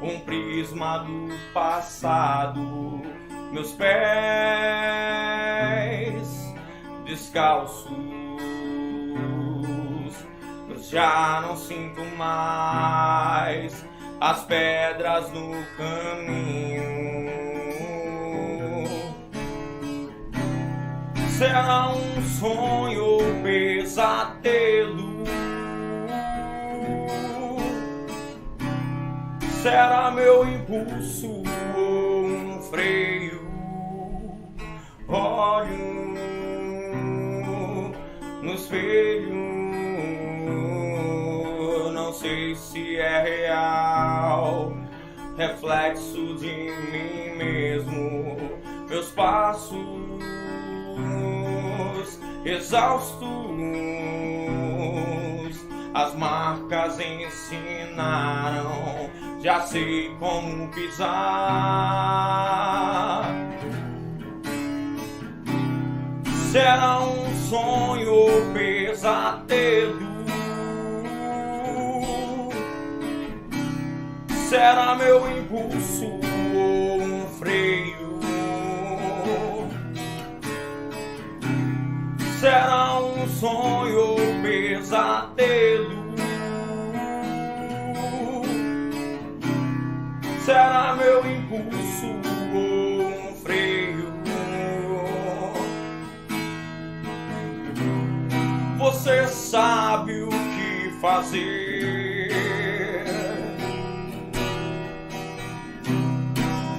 um prisma do passado. Meus pés descalços, eu já não sinto mais as pedras no caminho. Será um sonho ou pesadelo? Será meu impulso ou um freio? Olho no espelho, não sei se é real, reflexo de mim mesmo. Meus passos exaustos, as marcas ensinaram, já sei como pisar. Será um sonho ou pesadelo? Será meu impulso ou um freio? Será um sonho ou pesadelo? Será meu impulso ou um freio? Você sabe o que fazer.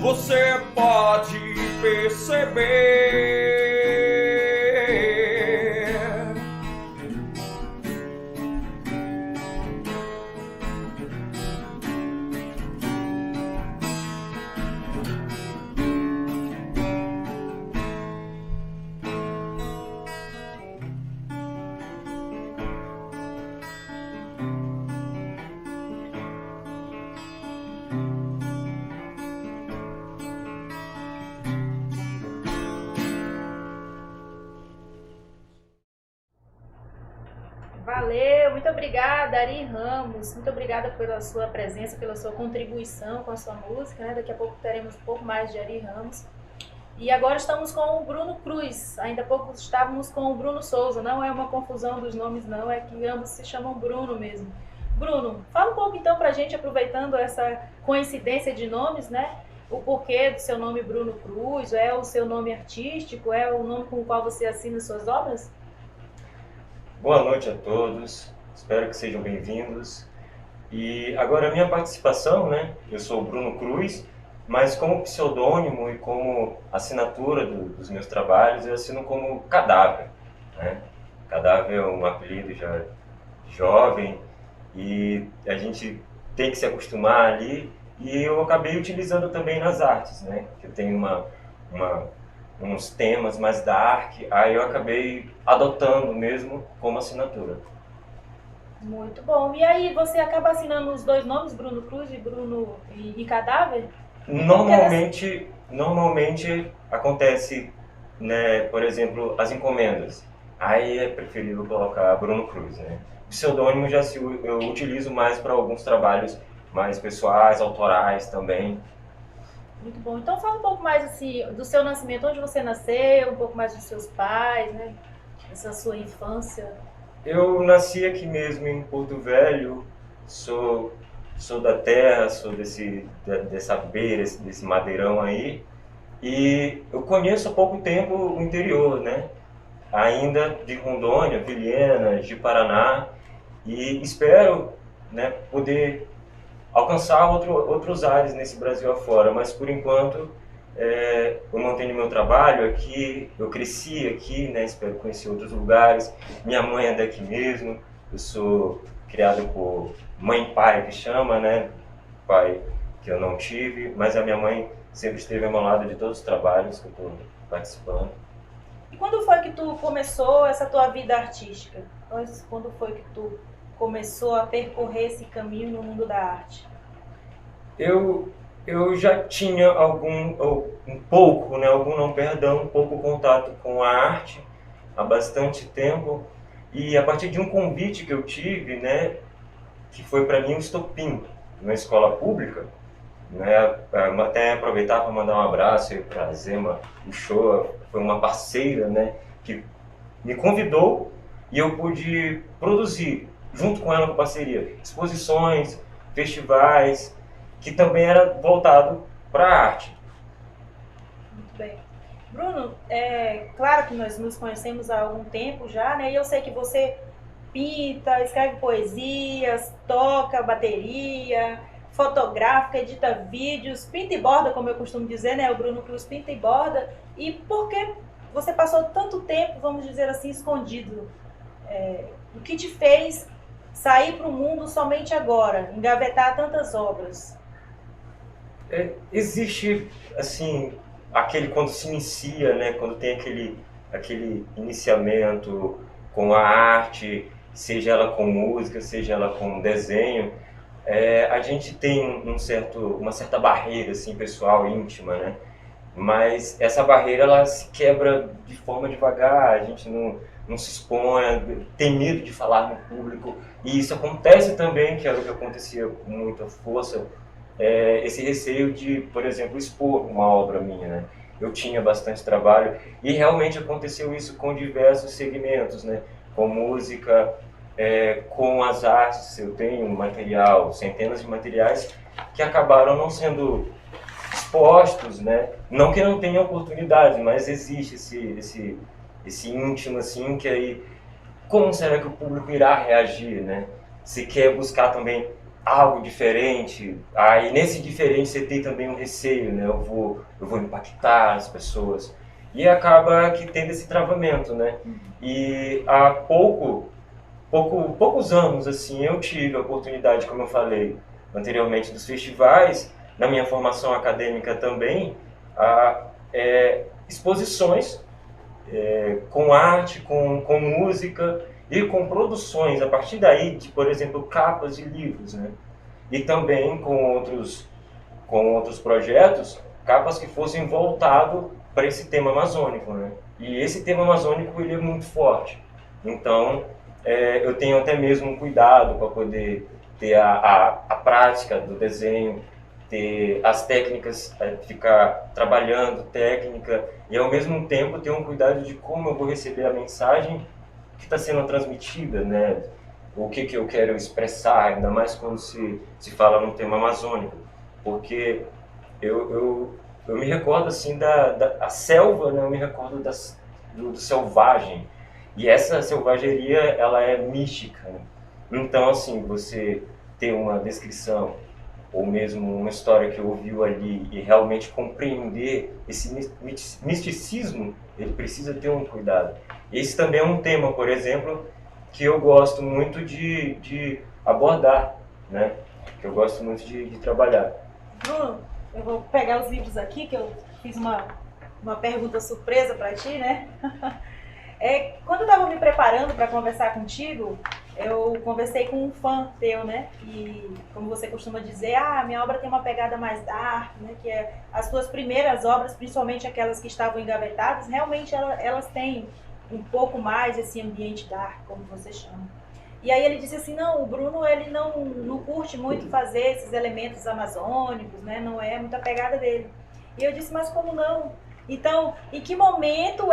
Você pode perceber. Valeu, muito obrigada, Ari Ramos. Muito obrigada pela sua presença, pela sua contribuição com a sua música, né? Daqui a pouco teremos um pouco mais de Ari Ramos. E agora estamos com o Bruno Cruz. Ainda há pouco estávamos com o Bruno Souza. Não é uma confusão dos nomes, não. É que ambos se chamam Bruno mesmo. Bruno, fala um pouco então pra gente, aproveitando essa coincidência de nomes, né? O porquê do seu nome Bruno Cruz? É o seu nome artístico? É o nome com o qual você assina suas obras? Boa noite a todos, espero que sejam bem-vindos. E agora a minha participação, né? Eu sou o Bruno Cruz, mas como pseudônimo e como assinatura dos meus trabalhos, eu assino como Cadáver, né? Cadáver é um apelido já jovem e a gente tem que se acostumar ali. E eu acabei utilizando também nas artes, né? Eu tenho uns temas mais dark, aí eu acabei adotando mesmo como assinatura. Muito bom. E aí, você acaba assinando os dois nomes, Bruno Cruz e Cadáver? Normalmente acontece, né, por exemplo, as encomendas. Aí é preferível colocar Bruno Cruz, né? O pseudônimo eu utilizo mais para alguns trabalhos mais pessoais, autorais também. Muito bom. Então fala um pouco mais assim, do seu nascimento, onde você nasceu, um pouco mais dos seus pais, né? Essa sua infância. Eu nasci aqui mesmo em Porto Velho, sou da terra, sou dessa beira, desse madeirão aí, e eu conheço há pouco tempo o interior, né? Ainda de Rondônia, Vilhena, de Paraná, e espero, né, poder alcançar outros ares nesse Brasil afora, mas por enquanto eu mantenho meu trabalho aqui, eu cresci aqui, né, espero conhecer outros lugares. Minha mãe é daqui mesmo, eu sou criado por mãe e pai que chama, né, pai que eu não tive, mas a minha mãe sempre esteve ao meu lado de todos os trabalhos que eu estou participando. E quando foi que tu começou essa tua vida artística? Quando foi que tu começou a percorrer esse caminho no mundo da arte? Eu já tinha um pouco contato com a arte há bastante tempo, e a partir de um convite que eu tive, né, que foi para mim um estopim na escola pública, né? Até aproveitar para mandar um abraço para a Zema Uchoa, foi uma parceira, né, que me convidou e eu pude produzir, junto com ela, com parceria, exposições, festivais, que também era voltado para a arte. Muito bem. Bruno, é claro que nós nos conhecemos há algum tempo já, né? E eu sei que você pinta, escreve poesias, toca bateria, fotografa, edita vídeos, pinta e borda, como eu costumo dizer, né? O Bruno Cruz pinta e borda. E por que você passou tanto tempo, vamos dizer assim, escondido? O que te fez sair para o mundo somente agora, engavetar tantas obras? Existe, assim, aquele quando se inicia, né, quando tem aquele iniciamento com a arte, seja ela com música, seja ela com desenho, a gente tem uma certa barreira, assim, pessoal, íntima, né? Mas essa barreira, ela se quebra de forma devagar, a gente não se expõe, tem medo de falar no público, e isso acontece também, que era o que acontecia com muita força, esse receio de, por exemplo, expor uma obra minha, né? Eu tinha bastante trabalho e realmente aconteceu isso com diversos segmentos, né? Com música, com as artes, eu tenho material, centenas de materiais que acabaram não sendo expostos, né? Não que não tenha oportunidade, mas existe esse íntimo assim, que aí como será que o público irá reagir, né? Se quer buscar também algo diferente, aí nesse diferente você tem também um receio, né? Eu vou impactar as pessoas, e acaba que tendo esse travamento, né? E há poucos anos assim eu tive a oportunidade, como eu falei anteriormente, dos festivais, na minha formação acadêmica também, exposições com arte, com música e com produções, a partir daí, de, por exemplo, capas de livros, né? E também com outros projetos, capas que fossem voltados para esse tema amazônico, né? E esse tema amazônico, ele é muito forte. Então, eu tenho até mesmo um cuidado para poder ter a prática do desenho, ter as técnicas, ficar trabalhando técnica, e ao mesmo tempo ter um cuidado de como eu vou receber a mensagem que está sendo transmitida, né? O que eu quero expressar, ainda mais quando se fala num tema amazônico, porque eu me recordo assim da selva, né? Eu me recordo do selvagem, e essa selvageria, ela é mística, né? Então, assim, você ter uma descrição ou mesmo uma história que ouviu ali e realmente compreender esse misticismo, ele precisa ter um cuidado. Esse também é um tema, por exemplo, que eu gosto muito de abordar, né? Que eu gosto muito de trabalhar. Bruno, eu vou pegar os livros aqui, que eu fiz uma pergunta surpresa para ti, né? Quando eu estava me preparando para conversar contigo, eu conversei com um fã teu, né? E como você costuma dizer, minha obra tem uma pegada mais dark, né? Que as tuas primeiras obras, principalmente aquelas que estavam engavetadas, realmente elas têm um pouco mais esse ambiente dark, como você chama. E aí ele disse assim, não, o Bruno, ele não curte muito fazer esses elementos amazônicos, né? Não é muita pegada dele. E eu disse, mas como não? Então, em que momento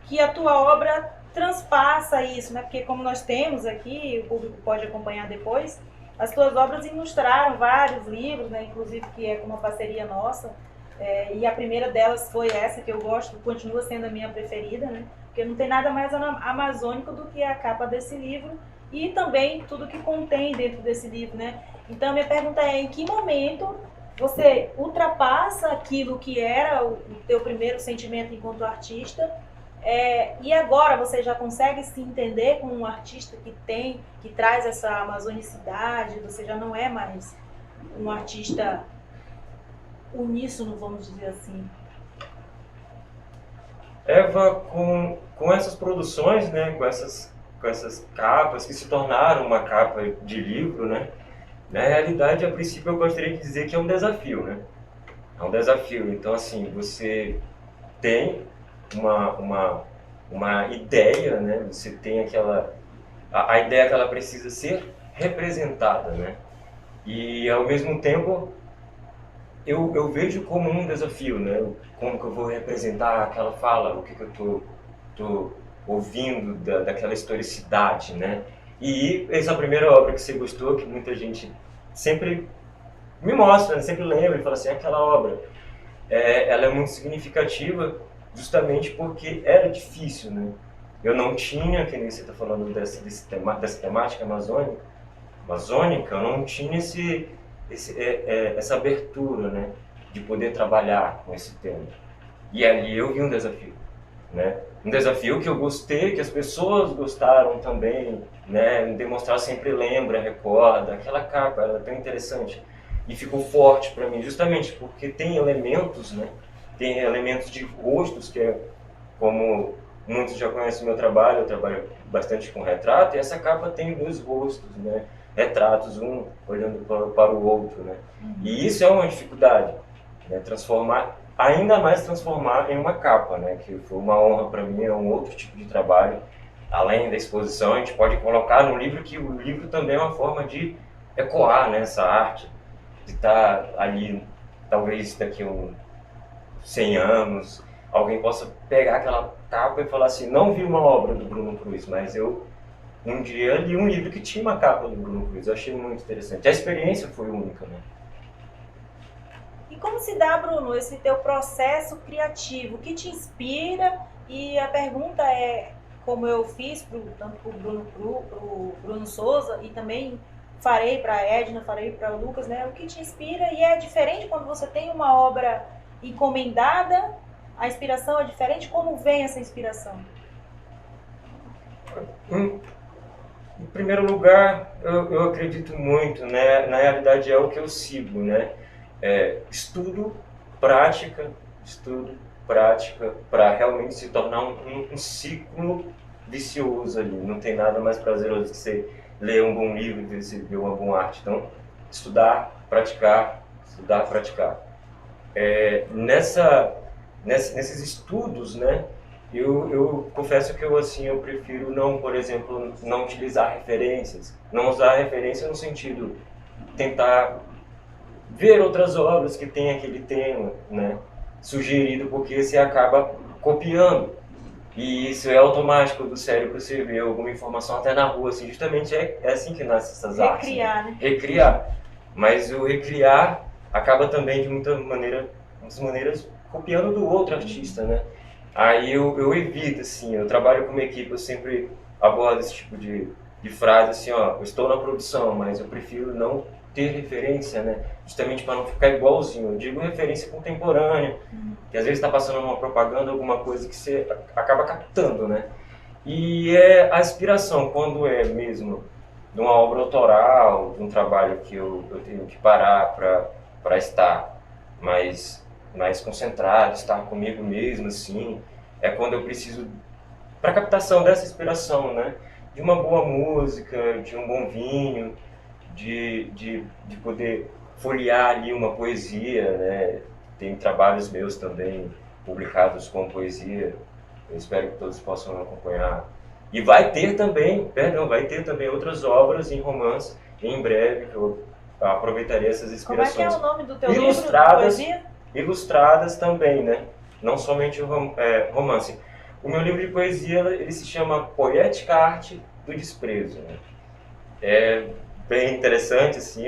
que a tua obra transpassa isso, né? Porque como nós temos aqui, o público pode acompanhar depois, as tuas obras ilustraram vários livros, né? Inclusive que é com uma parceria nossa, e a primeira delas foi essa que eu gosto, continua sendo a minha preferida, né? Porque não tem nada mais amazônico do que a capa desse livro e também tudo que contém dentro desse livro, né? Então a minha pergunta é, em que momento você ultrapassa aquilo que era o teu primeiro sentimento enquanto artista, e agora você já consegue se entender como um artista que traz essa amazonicidade, você já não é mais um artista uníssono, vamos dizer assim. Eva, com essas produções, né, com essas capas que se tornaram uma capa de livro, né, na realidade, a princípio, eu gostaria de dizer que é um desafio, né? É um desafio. Então, assim, você tem uma ideia, né? Você tem a ideia que ela precisa ser representada, né? E, ao mesmo tempo, eu vejo como um desafio, né? Como que eu vou representar aquela fala, o que eu tô ouvindo daquela historicidade, né? E essa primeira obra que você gostou, que muita gente sempre me mostra, né? Sempre lembra e fala assim, aquela obra, ela é muito significativa justamente porque era difícil, né? Eu não tinha, que nem você está falando dessa temática amazônica, eu não tinha essa abertura, né? De poder trabalhar com esse tema. E ali eu vi um desafio, né? Um desafio que eu gostei, que as pessoas gostaram também, né? Demonstrar sempre lembra, recorda, aquela capa, ela é tão interessante. E ficou forte para mim, justamente porque tem elementos, né? Tem elementos de rostos, que é como muitos já conhecem o meu trabalho, eu trabalho bastante com retrato, e essa capa tem dois rostos, né? Retratos, um olhando para o outro, né? E isso é uma dificuldade, né? Ainda mais transformar em uma capa, né? Que foi uma honra para mim, é um outro tipo de trabalho. Além da exposição, a gente pode colocar no livro, que o livro também é uma forma de ecoar, né, essa arte, de estar ali, talvez daqui a 100 anos, alguém possa pegar aquela capa e falar assim, não vi uma obra do Bruno Cruz, mas eu um dia li um livro que tinha uma capa do Bruno Cruz, eu achei muito interessante. A experiência foi única, né? E como se dá, Bruno, esse teu processo criativo? O que te inspira? E a pergunta é, como eu fiz tanto para o Bruno Souza e também farei para a Edna, farei para o Lucas, né? O que te inspira? E é diferente quando você tem uma obra encomendada, a inspiração é diferente? Como vem essa inspiração? Em primeiro lugar, eu acredito muito, né? Na realidade é o que eu sigo, né? Estudo, prática, para realmente se tornar um ciclo vicioso ali. Não tem nada mais prazeroso que você ler um bom livro e ver uma boa arte. Então, estudar, praticar, nesses estudos, né? Eu confesso que eu prefiro não, por exemplo, não utilizar referências, não usar referência no sentido tentar ver outras obras que têm aquele tema, né, sugerido, porque você acaba copiando. E isso é automático do cérebro, você vê alguma informação até na rua, assim, justamente é assim que nascem essas artes. Recriar, né? Recriar. Mas o recriar acaba também, de muitas maneiras, copiando do outro artista, né? Aí eu evito, assim, eu trabalho com uma equipe, eu sempre abordo esse tipo de frase, assim, ó, eu estou na produção, mas eu prefiro não ter referência, né? Justamente para não ficar igualzinho. Eu digo referência contemporânea, que às vezes está passando uma propaganda, alguma coisa que você acaba captando, né? E a inspiração, quando é mesmo de uma obra autoral, de um trabalho que eu tenho que parar para estar mais concentrado, estar comigo mesmo, assim, é quando eu preciso, para captação dessa inspiração, né? De uma boa música, de um bom vinho, de poder folhear ali uma poesia, né? Tem trabalhos meus também publicados com poesia, eu espero que todos possam acompanhar. E vai ter também outras obras em romance, em breve, que eu aproveitarei essas inspirações. Como é que é o nome do teu ilustradas, livro de poesia? Ilustradas também, né? Não somente romance. O meu livro de poesia, ele se chama Poética Arte do Desprezo, né? É bem interessante, assim,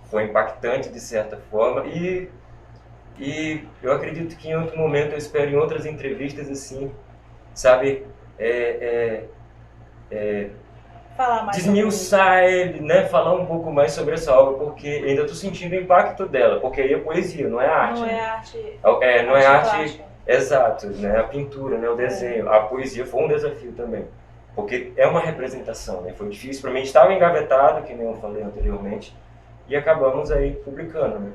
foi impactante de certa forma, e eu acredito que em outro momento, eu espero em outras entrevistas, assim, sabe, Falar mais desmiuçar ele, né, falar um pouco mais sobre essa obra, porque ainda estou sentindo o impacto dela, porque aí é poesia, não é arte. Não é né? arte. Não é arte, plástica. exato, né, a pintura, né, o desenho, a poesia foi um desafio também. Porque é uma representação, né? Foi difícil para mim, estava engavetado, que nem eu falei anteriormente, e acabamos aí publicando, né?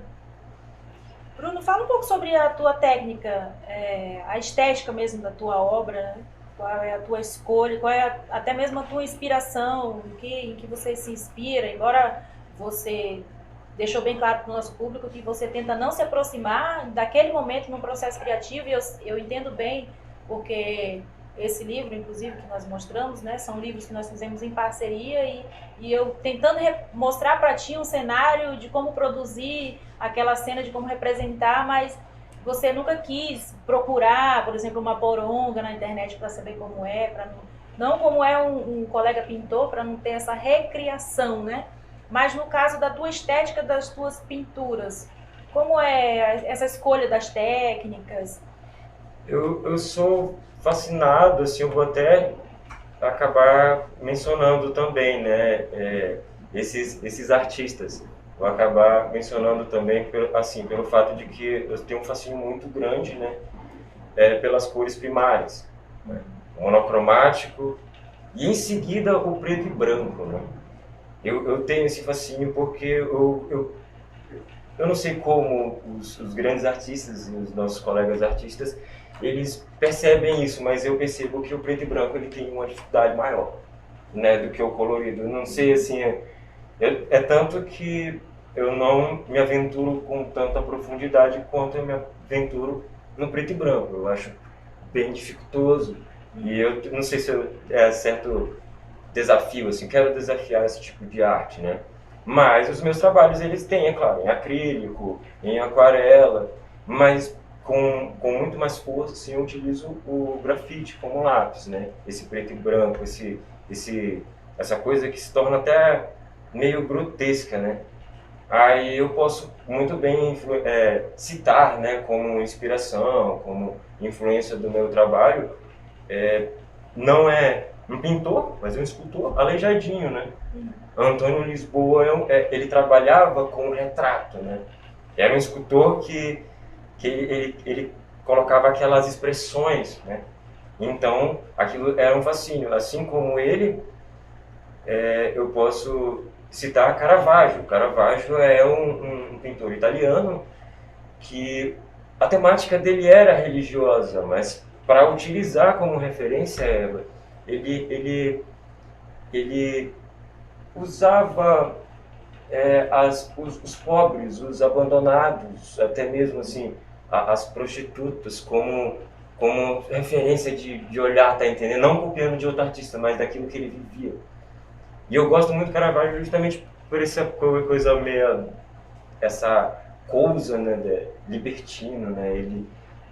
Bruno, fala um pouco sobre a tua técnica, a estética mesmo da tua obra, né? Qual é a tua escolha, qual é até mesmo a tua inspiração, em que você se inspira, embora você deixou bem claro para o nosso público que você tenta não se aproximar daquele momento num processo criativo, e eu entendo bem, porque esse livro, inclusive, que nós mostramos, né? São livros que nós fizemos em parceria e eu tentando mostrar para ti um cenário de como produzir aquela cena, de como representar, mas você nunca quis procurar, por exemplo, uma poronga na internet para saber como é, para não como é um colega pintor, para não ter essa recriação, né? Mas no caso da tua estética, das tuas pinturas, como é essa escolha das técnicas? Eu sou fascinado, assim, eu vou até acabar mencionando também, né, esses artistas. Vou acabar mencionando também, assim, pelo fato de que eu tenho um fascínio muito grande, né, pelas cores primárias, né, monocromático e em seguida o preto e branco, né. Eu tenho esse fascínio porque eu não sei como os grandes artistas e os nossos colegas artistas eles percebem isso, mas eu percebo que o preto e branco ele tem uma dificuldade maior, né, do que o colorido. Eu não sei, assim, é tanto que eu não me aventuro com tanta profundidade quanto eu me aventuro no preto e branco. Eu acho bem dificultoso e eu não sei se é certo desafio, assim, quero desafiar esse tipo de arte, né? Mas os meus trabalhos eles têm, é claro, em acrílico, em aquarela, mas com muito mais força, assim, eu utilizo o grafite como lápis, né? Esse preto e branco, essa coisa que se torna até meio grotesca, né? Aí eu posso muito bem citar, né, como inspiração, como influência do meu trabalho, não é um pintor, mas é um escultor aleijadinho, né? Antônio Lisboa, ele trabalhava com retrato, né? Era um escultor que ele colocava aquelas expressões, né? Então, aquilo era um fascínio. Assim como ele, eu posso citar Caravaggio. Caravaggio é um pintor italiano que a temática dele era religiosa, mas para utilizar como referência ela, ele usava os pobres, os abandonados, até mesmo assim as prostitutas como referência de olhar, tá entendendo? Não copiando de outro artista, mas daquilo que ele vivia. E eu gosto muito do Caravaggio justamente por essa coisa meio, essa coisa, né, libertino, né?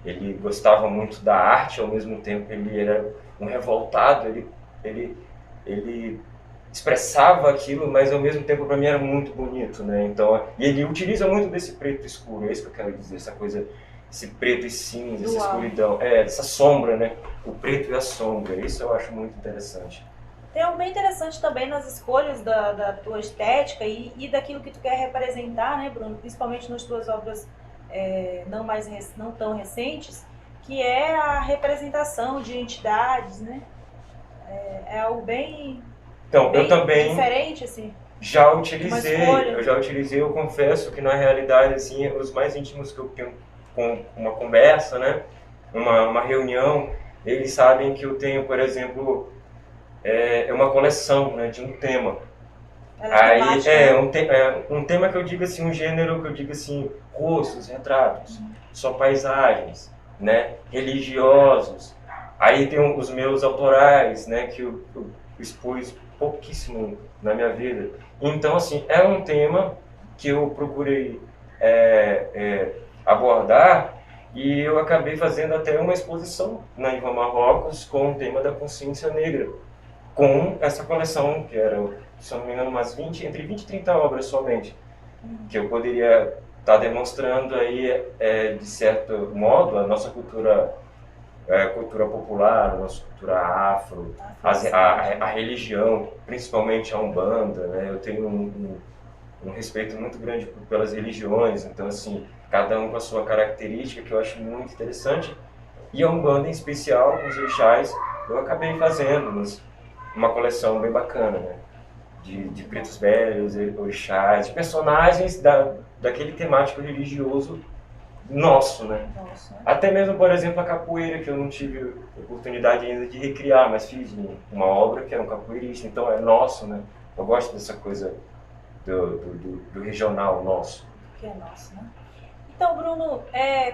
Ele gostava muito da arte, ao mesmo tempo ele era um revoltado, ele expressava aquilo, mas ao mesmo tempo para mim era muito bonito, né? Então, e ele utiliza muito desse preto escuro, é isso que eu quero dizer, essa coisa, esse preto e cinza, essa escuridão, essa sombra, né? O preto e a sombra, isso eu acho muito interessante. Tem algo bem interessante também nas escolhas da tua estética e daquilo que tu quer representar, né, Bruno? Principalmente nas tuas obras não tão recentes, que é a representação de entidades, né? É algo bem, então, bem eu também diferente, assim. Eu já utilizei, eu confesso que na realidade, assim, os mais íntimos que eu tenho com uma conversa, né, uma reunião, eles sabem que eu tenho, por exemplo, uma coleção, né, de um tema. Aí um tema que eu digo assim, um gênero que eu digo assim, rostos, retratos, só paisagens, né, religiosos. Aí tem os meus autorais, né, que eu expus pouquíssimo na minha vida. Então, assim, é um tema que eu procurei abordar e eu acabei fazendo até uma exposição na Ivan Marrocos com o tema da consciência negra, com essa coleção que era, se não me engano, entre 20 e 30 obras somente, que eu poderia estar demonstrando aí, de certo modo, a nossa cultura popular, a nossa cultura afro, a religião, principalmente a Umbanda, né? Eu tenho um respeito muito grande pelas religiões, então assim, cada um com a sua característica, que eu acho muito interessante, e a Umbanda em especial, com os orixás, eu acabei fazendo uma coleção bem bacana, né? De pretos velhos, orixás, de personagens daquele temático religioso nosso, né? Nossa. Até mesmo, por exemplo, a capoeira, que eu não tive oportunidade ainda de recriar, mas fiz uma obra que era um capoeirista, então é nosso, né? Eu gosto dessa coisa do regional nosso. Que é nosso, né? Então, Bruno,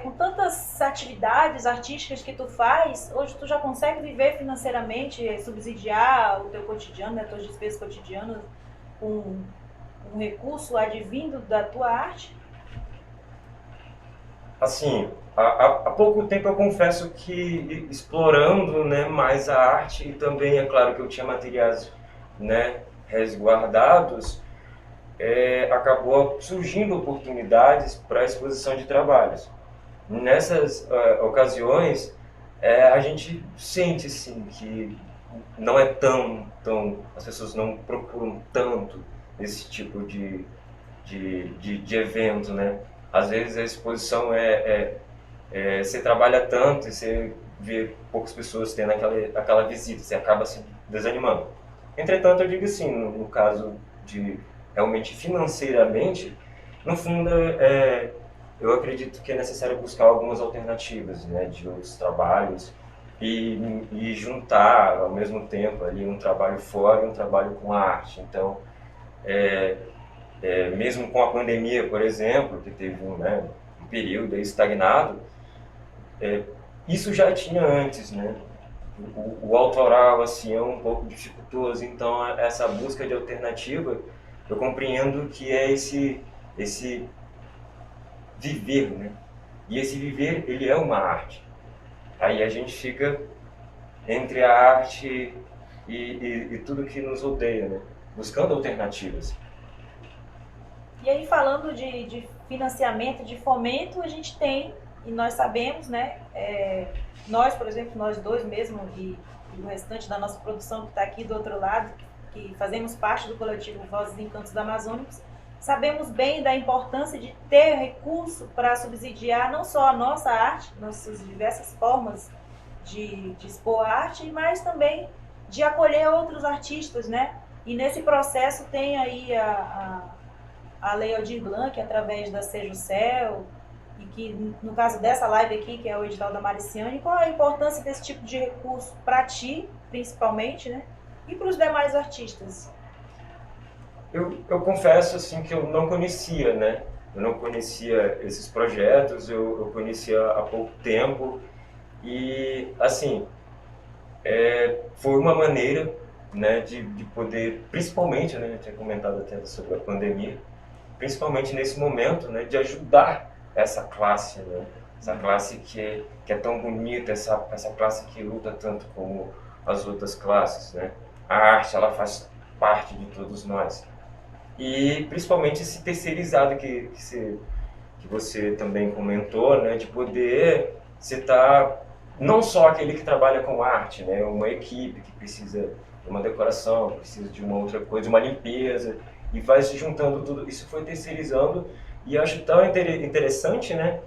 com tantas atividades artísticas que tu faz, hoje tu já consegue viver financeiramente, subsidiar o teu cotidiano, né, tuas despesas cotidianas com um recurso advindo da tua arte? Assim, há pouco tempo eu confesso que explorando, né, mais a arte e também, é claro que eu tinha materiais, né, resguardados, acabou surgindo oportunidades para a exposição de trabalhos. Nessas ocasiões, a gente sente sim que não é as pessoas não procuram tanto esse tipo de evento, né? Às vezes a exposição você trabalha tanto e você vê poucas pessoas tendo aquela visita, você acaba se desanimando. Entretanto, eu digo assim, no caso de realmente financeiramente, no fundo, eu acredito que é necessário buscar algumas alternativas, né, de outros trabalhos e juntar ao mesmo tempo ali um trabalho fora e um trabalho com a arte. Então, mesmo com a pandemia, por exemplo, que teve um período aí estagnado, isso já tinha antes, né? O autoral assim é um pouco dificultoso, então essa busca de alternativa, eu compreendo que é esse viver, né? E esse viver, ele é uma arte. Aí a gente fica entre a arte e tudo que nos rodeia, né? Buscando alternativas. E aí, falando de financiamento, de fomento, a gente tem, e nós sabemos, né, nós, por exemplo, nós dois mesmo, e o restante da nossa produção que está aqui do outro lado, que fazemos parte do coletivo Vozes e Encantos da Amazônicos, sabemos bem da importância de ter recurso para subsidiar não só a nossa arte, nossas diversas formas de expor arte, mas também de acolher outros artistas, né? E nesse processo tem aí a Lei Aldir Blanc, através da Seja o Céu, e que, no caso dessa live aqui, que é o edital da Mariciane, qual a importância desse tipo de recurso para ti, principalmente, né? E para os demais artistas? Eu confesso assim que eu não conhecia, né? Eu não conhecia esses projetos, eu conhecia há pouco tempo e, assim, foi uma maneira, né, de poder, principalmente, né, eu tinha comentado até sobre a pandemia, principalmente nesse momento, né, de ajudar essa classe, né? Essa classe que é tão bonita, essa classe que luta tanto como as outras classes, né? A arte, ela faz parte de todos nós. E principalmente esse terceirizado que você também comentou, né? De poder citar não só aquele que trabalha com arte, né? Uma equipe que precisa de uma decoração, precisa de uma outra coisa, uma limpeza, e vai se juntando tudo. Isso foi terceirizando e acho tão interessante, né?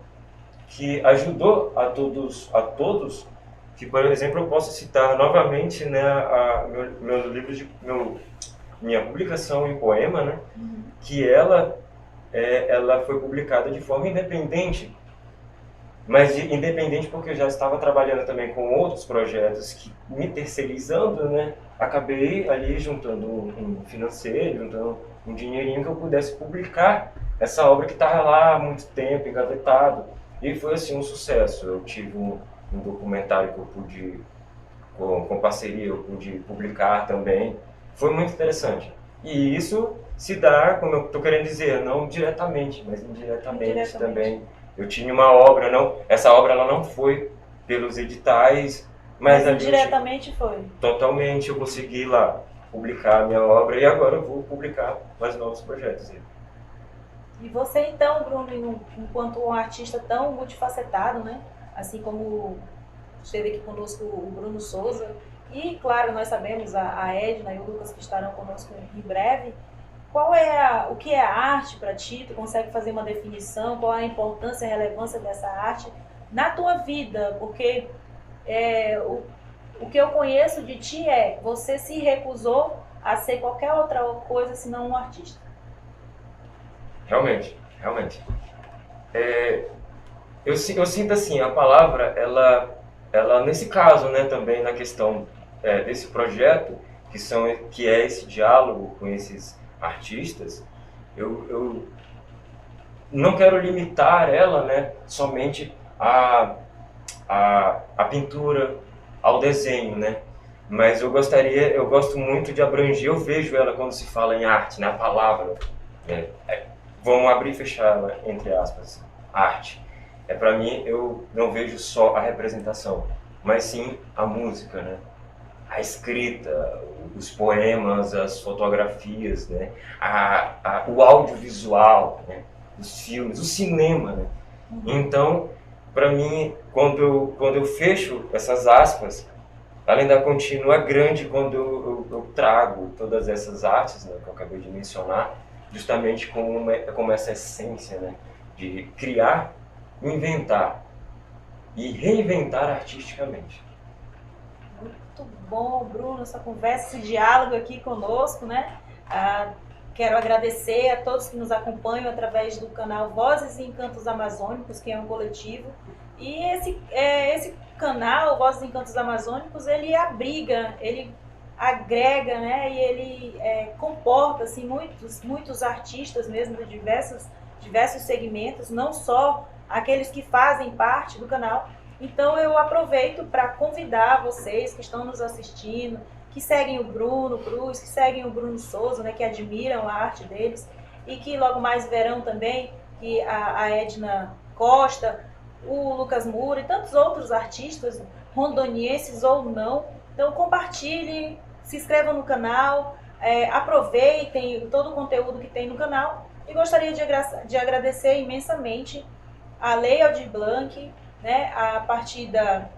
Que ajudou a todos, que, por exemplo, eu posso citar novamente, né, meu livro minha publicação em poema, né, que ela foi publicada de forma independente, mas independente porque eu já estava trabalhando também com outros projetos que me terceirizando, né, acabei ali juntando um financeiro, juntando um dinheirinho que eu pudesse publicar essa obra que estava lá há muito tempo, engavetado. E foi assim um sucesso. Eu tive um documentário que eu pude, com parceria, eu pude publicar também. Foi muito interessante. E isso se dá, como eu estou querendo dizer, não diretamente, mas indiretamente também. Eu tinha uma obra, essa obra ela não foi pelos editais, mas indiretamente foi. Totalmente, eu consegui lá publicar a minha obra e agora eu vou publicar mais novos projetos. E você então, Bruno, enquanto um artista tão multifacetado, né? Assim como esteve aqui conosco o Bruno Souza, e claro, nós sabemos a Edna e o Lucas que estarão conosco em breve, o que é a arte para ti? Tu consegue fazer uma definição? Qual é a importância e a relevância dessa arte na tua vida? Porque o que eu conheço de ti você se recusou a ser qualquer outra coisa senão um artista. Realmente. Eu sinto assim, a palavra, ela nesse caso, né, também na questão desse projeto, que é esse diálogo com esses artistas, eu não quero limitar ela, né, somente a pintura, ao desenho, né? Mas eu gosto muito de abranger, eu vejo ela quando se fala em arte, na palavra, né? Vamos abrir e fechar ela, entre aspas, arte. Para mim, eu não vejo só a representação, mas sim a música, né? A escrita, os poemas, as fotografias, né? O audiovisual, né? Os filmes, o cinema, né? Então, para mim, quando eu fecho essas aspas, ela ainda continua grande quando eu trago todas essas artes, né, que eu acabei de mencionar, justamente como essa essência, né, de criar, inventar e reinventar artisticamente. Muito bom, Bruno, essa conversa, esse diálogo aqui conosco, né? Quero agradecer a todos que nos acompanham através do canal Vozes e Encantos Amazônicos, que é um coletivo. E esse canal, Vozes e Encantos Amazônicos, ele abriga, ele agrega, né? E ele comporta assim, muitos artistas mesmo de diversos segmentos, não só aqueles que fazem parte do canal. Então eu aproveito para convidar vocês que estão nos assistindo, que seguem o Bruno Cruz, que seguem o Bruno Souza, né, que admiram a arte deles, e que logo mais verão também que a Edna Costa, o Lucas Moura e tantos outros artistas, rondonienses ou não. Então compartilhem, se inscrevam no canal, aproveitem todo o conteúdo que tem no canal. E gostaria de agradecer imensamente a Lei Aldir Blanc, né, a partir da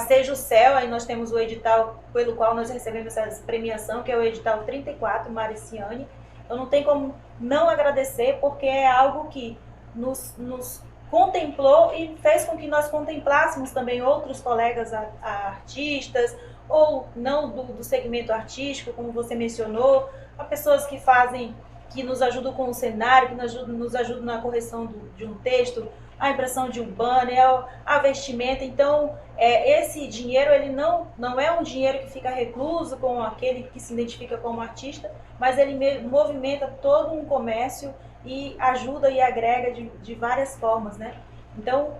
Seja o Céu, aí nós temos o edital pelo qual nós recebemos essa premiação, que é o edital 34, Mariciane. Eu não tenho como não agradecer, porque é algo que nos contemplou e fez com que nós contemplássemos também outros colegas artistas, ou não do segmento artístico, como você mencionou, a pessoas que nos ajudam com o cenário, que nos ajudam na correção de um texto, a impressão de um banner, a vestimenta. Então, esse dinheiro ele não é um dinheiro que fica recluso com aquele que se identifica como artista, mas ele movimenta todo um comércio e ajuda e agrega de várias formas, né? Então,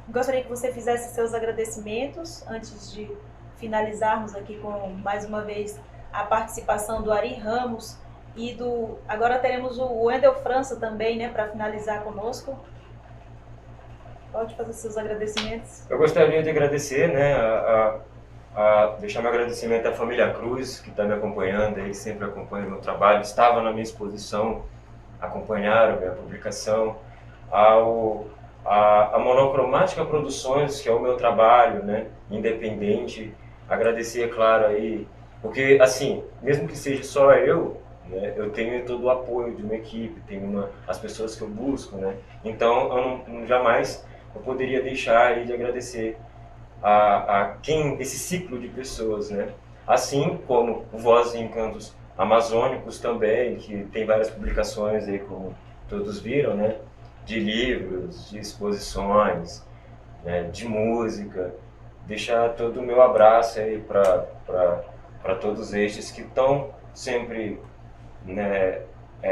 gostaria que você fizesse seus agradecimentos antes de finalizarmos aqui com, mais uma vez, a participação do Ari Ramos e agora teremos o Wendel França também, né, para finalizar conosco. Pode fazer seus agradecimentos. Eu gostaria de agradecer, né, deixar meu agradecimento à família Cruz, que está me acompanhando, eles sempre acompanham o meu trabalho, estavam na minha exposição, acompanharam a minha publicação, a Monocromática Produções, que é o meu trabalho, né, independente. Agradecer, é claro, aí, porque, assim, mesmo que seja só eu, né, eu tenho todo o apoio de uma equipe, tenho as pessoas que eu busco, né, então eu jamais eu poderia deixar aí de agradecer a quem, esse ciclo de pessoas, né, assim como o Vozes e Encantos Amazônicos também, que tem várias publicações aí, como todos viram, né, de livros, de exposições, né, de música. Deixar todo o meu abraço aí para todos estes que estão sempre, né,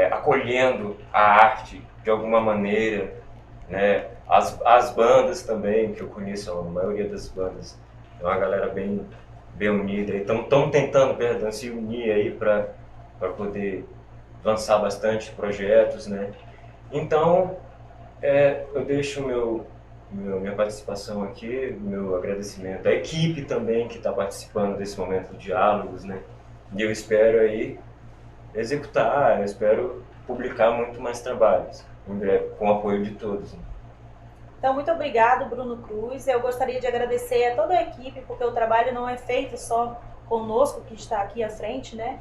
acolhendo a arte de alguma maneira, né, as bandas também, que eu conheço, a maioria das bandas é uma galera bem unida, então estão tentando, se unir aí para poder lançar bastante projetos, né. Então, eu deixo minha participação aqui, meu agradecimento à equipe também que está participando desse momento de diálogos, né? E eu espero aí executar, eu espero publicar muito mais trabalhos em breve, com o apoio de todos. Então, muito obrigado, Bruno Cruz. Eu gostaria de agradecer a toda a equipe, porque o trabalho não é feito só conosco, que está aqui à frente, né?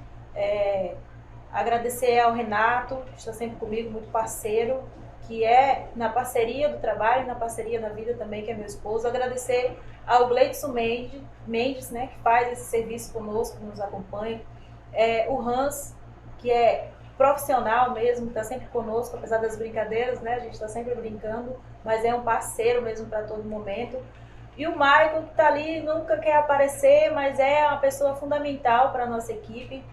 Agradecer ao Renato, que está sempre comigo, muito parceiro, que é na parceria do trabalho, na parceria da vida também, que é meu esposo. Agradecer ao Gleidson Mendes, né, que faz esse serviço conosco, que nos acompanha. O Hans, que é profissional mesmo, que está sempre conosco, apesar das brincadeiras, né, a gente está sempre brincando, mas é um parceiro mesmo para todo momento. E o Michael, que está ali, nunca quer aparecer, mas é uma pessoa fundamental para a nossa equipe.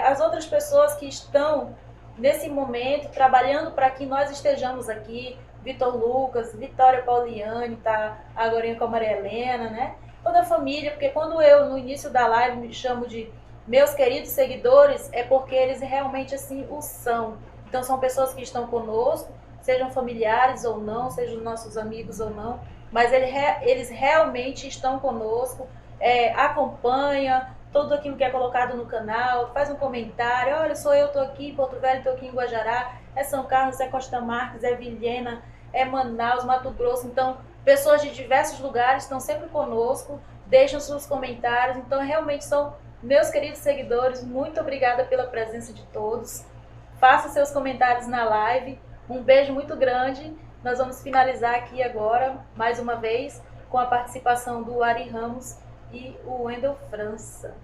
As outras pessoas que estão nesse momento, trabalhando para que nós estejamos aqui. Vitor Lucas, Vitória Pauliane, tá agora com a Maria Helena, né? Toda a família, porque quando eu, no início da live, me chamo de meus queridos seguidores, é porque eles realmente assim o são. Então são pessoas que estão conosco, sejam familiares ou não, sejam nossos amigos ou não, mas eles realmente estão conosco, acompanha tudo aquilo que é colocado no canal, faz um comentário, olha, sou eu, estou aqui em Porto Velho, estou aqui em Guajará, é São Carlos, é Costa Marques, é Vilhena, é Manaus, Mato Grosso. Então, pessoas de diversos lugares estão sempre conosco, deixam seus comentários. Então, realmente são meus queridos seguidores. Muito obrigada pela presença de todos. Faça seus comentários na live. Um beijo muito grande. Nós vamos finalizar aqui agora, mais uma vez, com a participação do Ari Ramos e o Wendel França.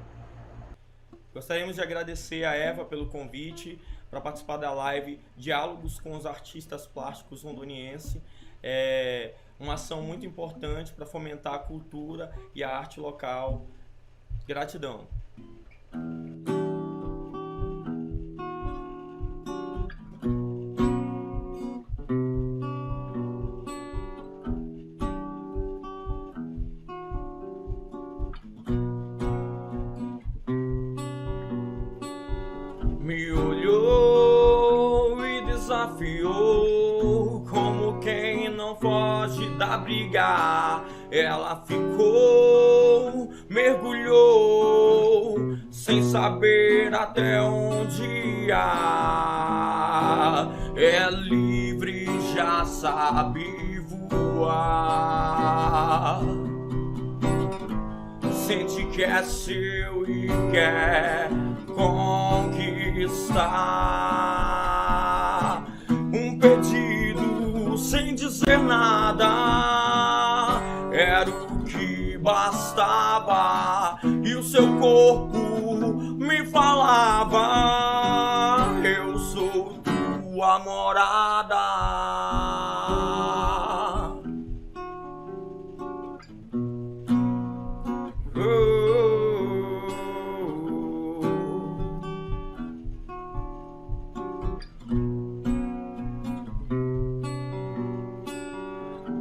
Gostaríamos de agradecer a Eva pelo convite para participar da live Diálogos com os Artistas Plásticos Rondonienses. É uma ação muito importante para fomentar a cultura e a arte local. Gratidão. Me olhou e desafiou, como quem não foge da briga. Ela ficou, mergulhou, sem saber até onde ia. É livre, já sabe voar. Sente que é seu e quer conquistar. Um pedido sem dizer nada era o que bastava, e o seu corpo me falava: eu sou tua morada.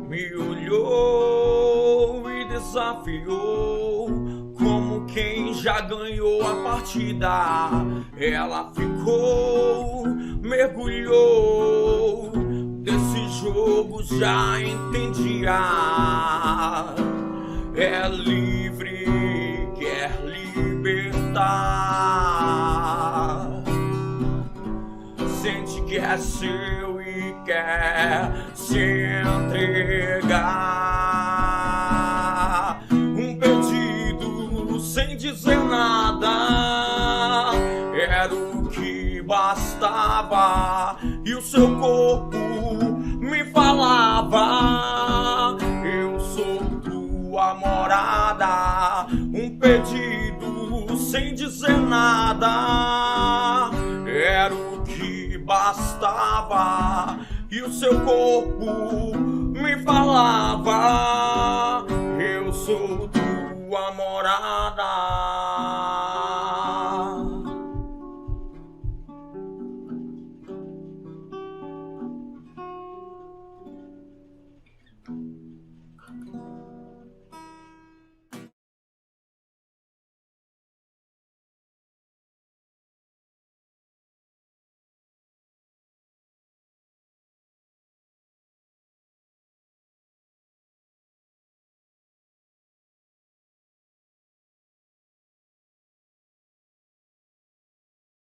Me olhou e desafiou, como quem já ganhou a partida. Ela ficou, mergulhou, desse jogo já entendia. É livre, quer libertar. Sente que é seu e quer se entregar. Um pedido sem dizer nada era o que bastava, e o seu corpo me falava: eu sou tua morada. Um pedido sem dizer nada era o que bastava, e o seu corpo